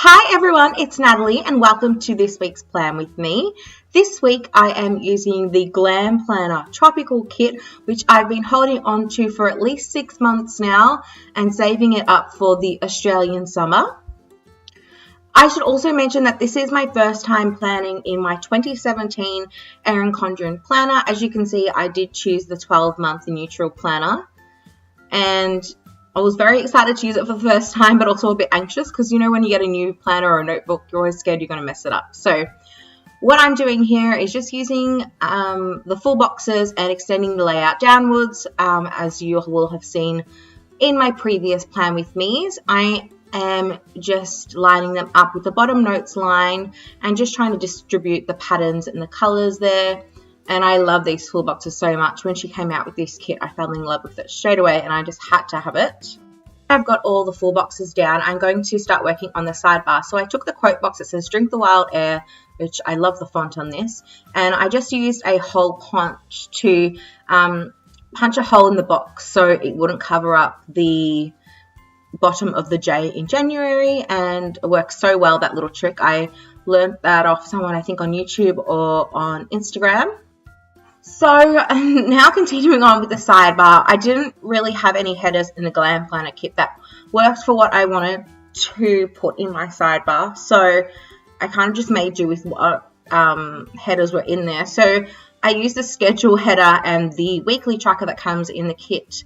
Hi everyone, it's Natalie and welcome to this week's Plan With Me. This week I am using the Glam Planner Tropical Kit, which I've been holding on to for at least 6 months now and saving it up for the Australian summer. I should also mention that this is my first time planning in my 2017 Erin Condren planner. As you can see, I did choose the 12-month neutral planner, and I was very excited to use it for the first time, but also a bit anxious because, you know, when you get a new planner or a notebook, you're always scared you're going to mess it up. So what I'm doing here is just using the full boxes and extending the layout downwards, as you will have seen in my previous Plan With Me's. I am just lining them up with the bottom notes line and just trying to distribute the patterns and the colors there. And I love these full boxes so much. When she came out with this kit, I fell in love with it straight away and I just had to have it. I've got all the full boxes down. I'm going to start working on the sidebar. So I took the quote box that says "Drink the Wild Air," which I love the font on this. And I just used a hole punch to punch a hole in the box so it wouldn't cover up the bottom of the J in January, and it works so well, that little trick. I learned that off someone, I think on YouTube or on Instagram. So now continuing on with the sidebar, I didn't really have any headers in the Glam Planner kit that worked for what I wanted to put in my sidebar. So I kind of just made do with what headers were in there. So I used the schedule header and the weekly tracker that comes in the kit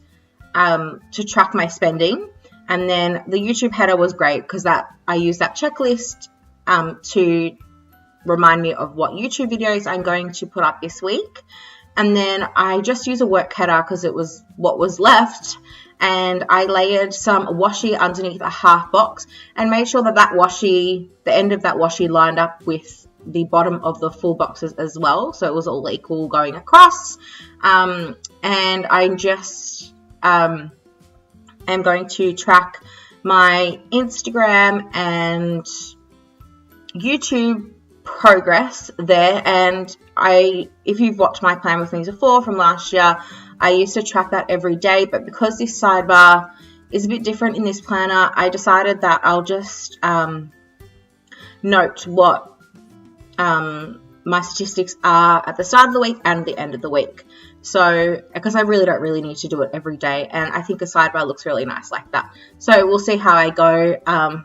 to track my spending. And then the YouTube header was great because I used that checklist to remind me of what YouTube videos I'm going to put up this week. And then I just use a work header because it was what was left, and I layered some washi underneath a half box and made sure that the end of that washi lined up with the bottom of the full boxes as well, so it was all equal going across. And I just am going to track my Instagram and YouTube progress there. And if you've watched my Plan With Me before from last year, I used to track that every day, but because this sidebar is a bit different in this planner, I decided that I'll just note what my statistics are at the start of the week and the end of the week. So, because I really don't need to do it every day, and I think a sidebar looks really nice like that. So we'll see how I go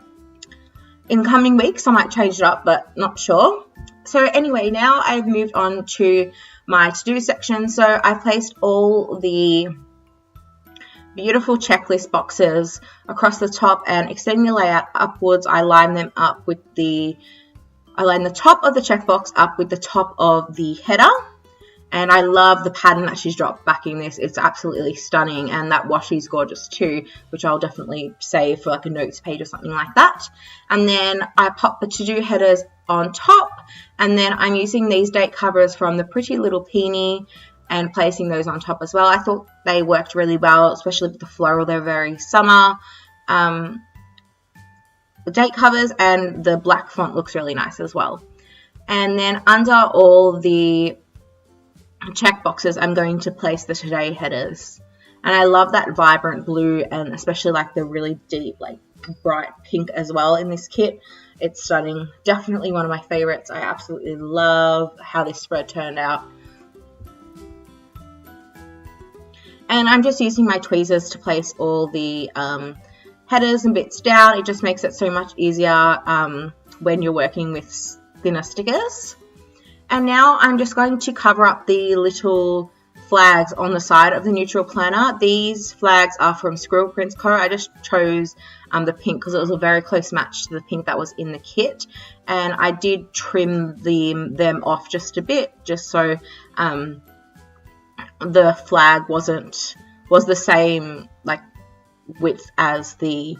in coming weeks. I might change it up, but not sure. So anyway, now I've moved on to my to-do section. So I placed all the beautiful checklist boxes across the top and extending the layout upwards. I line them up with I line the top of the checkbox up with the top of the header. And I love the pattern that she's dropped backing this. It's absolutely stunning, and that washi's gorgeous too, which I'll definitely save for like a notes page or something like that. And then I pop the to-do headers on top, and then I'm using these date covers from the Pretty Little Peony and placing those on top as well. I thought they worked really well, especially with the floral. They're very summer. The date covers and the black font looks really nice as well. And then under all the check boxes, I'm going to place the today headers, and I love that vibrant blue, and especially like the really deep, like bright pink as well in this kit. It's stunning. Definitely one of my favorites. I absolutely love how this spread turned out. And I'm just using my tweezers to place all the headers and bits down. It just makes it so much easier when you're working with thinner stickers. And now I'm just going to cover up the little flags on the side of the neutral planner. These flags are from Squirrel Prints Co. I just chose the pink because it was a very close match to the pink that was in the kit. And I did trim them off just a bit, just so the flag was the same like width as the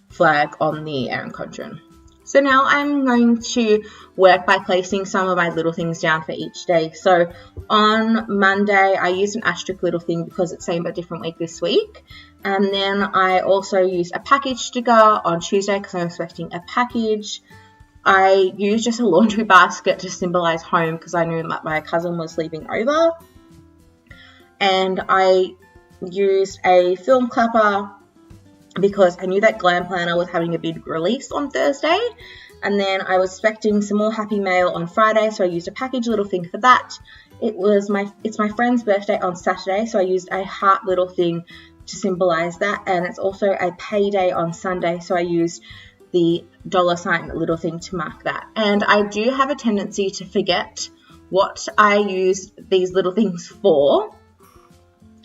flag on the Erin Condren. So now I'm going to work by placing some of my little things down for each day. So on Monday, I used an asterisk little thing because it's same but different week this week. And then I also used a package sticker on Tuesday because I'm expecting a package. I used just a laundry basket to symbolize home because I knew that my cousin was sleeping over. And I used a film clapper because I knew that Glam Planner was having a big release on Thursday. And then I was expecting some more Happy Mail on Friday, so I used a package little thing for that. It's my friend's birthday on Saturday, so I used a heart little thing to symbolize that, and it's also a payday on Sunday, so I used the $ little thing to mark that. And I do have a tendency to forget what I use these little things for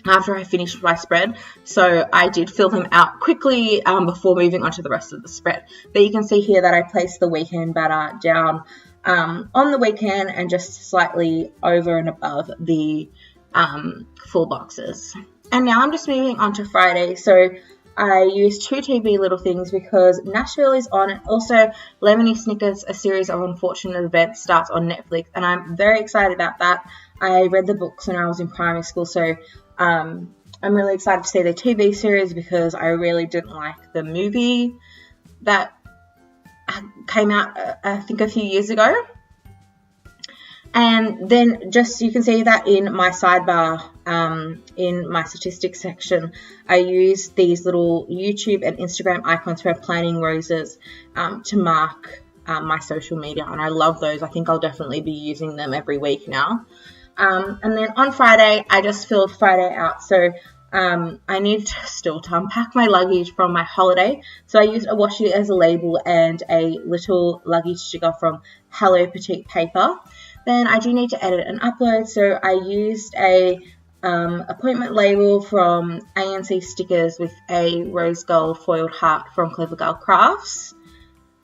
after I finished my spread, so I did fill them out quickly before moving on to the rest of the spread. But you can see here that I placed the weekend batter down on the weekend and just slightly over and above the full boxes. And now I'm just moving on to Friday, so I used 2 TB little things because Nashville is on, and also Lemony Snicket's A Series of Unfortunate Events starts on Netflix, and I'm very excited about that. I read the books when I was in primary school, so I'm really excited to see the TV series because I really didn't like the movie that came out, I think, a few years ago. And then just you can see that in my sidebar, in my statistics section, I use these little YouTube and Instagram icons for planning roses to mark my social media, and I love those. I think I'll definitely be using them every week now. And then on Friday, I just filled Friday out. So I need to unpack my luggage from my holiday. So I used a washi as a label and a little luggage sticker from Hello Petite Paper. Then I do need to edit and upload. So I used a appointment label from ANC Stickers with a rose gold foiled heart from Clever Girl Crafts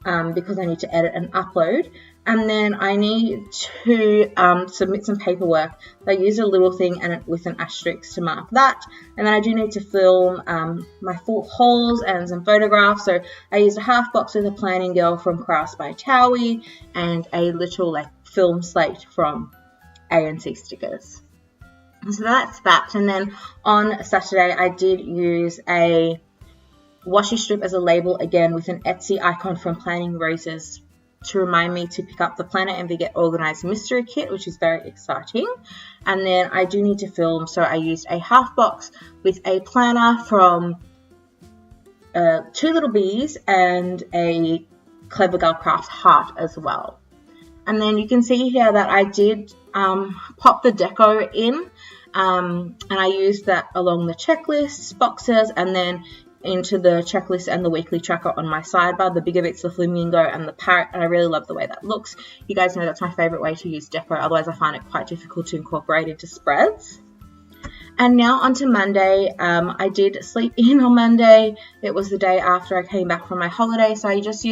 because I need to edit and upload. And then I need to submit some paperwork. I used a little thing with an asterisk to mark that. And then I do need to film my full hauls and some photographs. So I used a half box with a Planning Girl from Crafts by Towie and a little film slate from ANC Stickers. So that's that. And then on Saturday, I did use a washi strip as a label again with an Etsy icon from Planning Roses to remind me to pick up the Planner Envy Get Organized mystery kit, which is very exciting. And then I do need to film, so I used a half box with a planner from 2 Little Bees and a Clever Girl Crafts heart as well. And then you can see here that I did pop the deco in, and I used that along the checklists, boxes, and then into the checklist and the weekly tracker on my sidebar. The bigger bit's the flamingo and the parrot, and I really love the way that looks. You guys know that's my favorite way to use deco, otherwise I find it quite difficult to incorporate into spreads. And now onto Monday. I did sleep in on Monday. It was the day after I came back from my holiday, so I just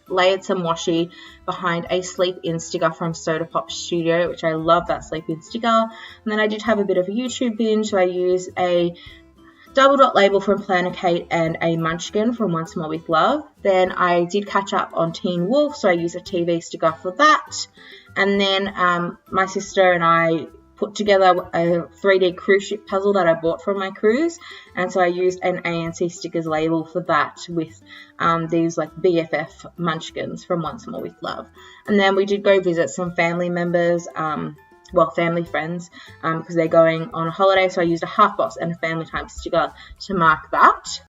layered some washi behind a sleep in sticker from Soda Pop Studio, which I love that sleep in sticker. And then I did have a bit of a YouTube binge, so I used a double dot label from Planner Kate and a munchkin from Once More With Love. Then I did catch up on Teen Wolf, so I used a TV sticker for that. And then my sister and I put together a 3D cruise ship puzzle that I bought from my cruise, and so I used an ANC Stickers label for that with these BFF munchkins from Once More With Love. And then we did go visit some family members, family friends, because they're going on a holiday, so I used a half box and a family time sticker to mark that.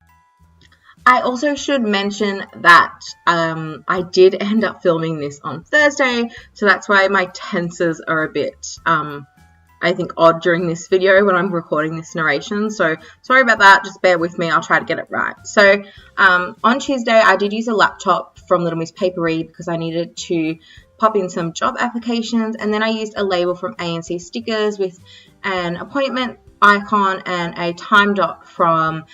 I also should mention that I did end up filming this on Thursday, so that's why my tenses are a bit, I think, odd during this video when I'm recording this narration, so sorry about that, just bear with me, I'll try to get it right. So on Tuesday, I did use a laptop from Little Miss Papery because I needed to pop in some job applications, and then I used a label from ANC Stickers with an appointment icon and a time dot from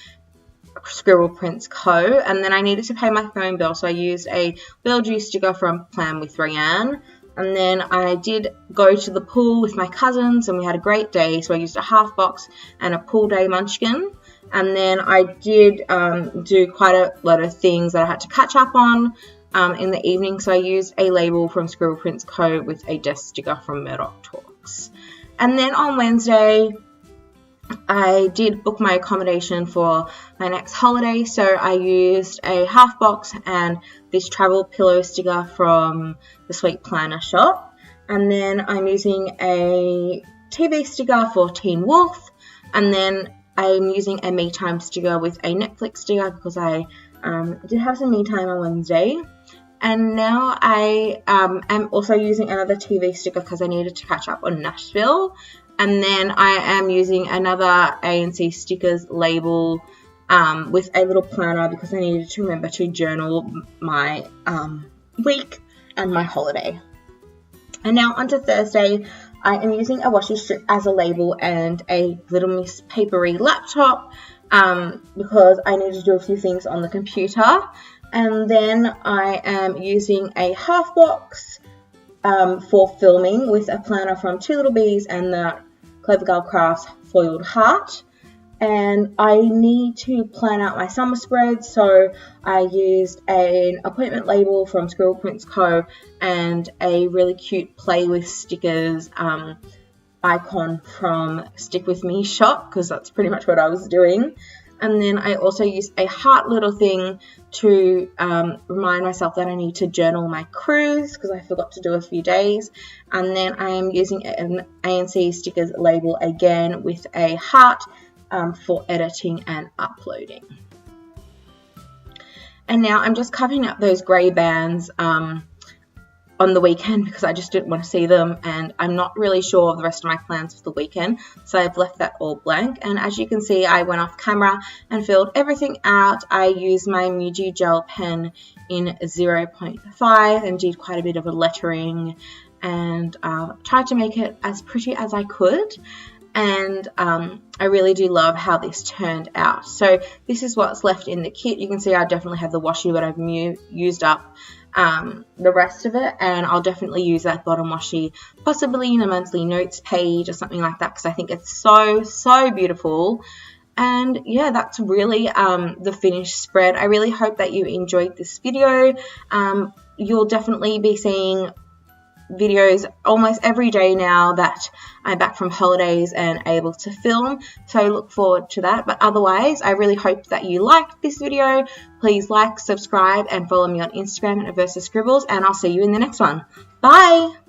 Scribble Prints Co. And then I needed to pay my phone bill, so I used a bill due sticker from Plan with Rianne. And then I did go to the pool with my cousins, and we had a great day, so I used a half box and a pool day munchkin. And then I did do quite a lot of things that I had to catch up on in the evening, so I used a label from Scribble Prints Co. with a desk sticker from Murdoch Talks. And then on Wednesday, I did book my accommodation for my next holiday, so I used a half box and this travel pillow sticker from the Sweet Planner shop. And then I'm using a TV sticker for Teen Wolf, and then I'm using a me time sticker with a Netflix sticker because I did have some me time on Wednesday. And now I am also using another TV sticker because I needed to catch up on Nashville. And then I am using another ANC stickers label with a little planner because I needed to remember to journal my week and my holiday. And now onto Thursday, I am using a washi strip as a label and a Little Miss papery laptop because I need to do a few things on the computer. And then I am using a half box for filming with a planner from Two Little Bees and the Clever Girl Crafts foiled heart. And I need to plan out my summer spread, so I used an appointment label from Squirrel Prints Co. and a really cute Play With Stickers icon from Stick With Me shop, because that's pretty much what I was doing. And then I also used a heart little thing to remind myself that I need to journal my cruise because I forgot to do a few days. And then I am using an ANC stickers label again with a heart for editing and uploading. And now I'm just covering up those grey bands on the weekend because I just didn't want to see them, and I'm not really sure of the rest of my plans for the weekend, so I've left that all blank. And as you can see, I went off camera and filled everything out. I used my Muji gel pen in 0.5 and did quite a bit of a lettering and tried to make it as pretty as I could. And I really do love how this turned out. So this is what's left in the kit. You can see I definitely have the washi, but I've used up the rest of it, and I'll definitely use that bottom washi possibly in a monthly notes page or something like that because I think it's so beautiful. And yeah, that's really the finished spread. I really hope that you enjoyed this video. You'll definitely be seeing videos almost every day now that I'm back from holidays and able to film, so look forward to that. But otherwise, I really hope that you liked this video. Please like, subscribe and follow me on Instagram at naversascribbles, and I'll see you in the next one. Bye!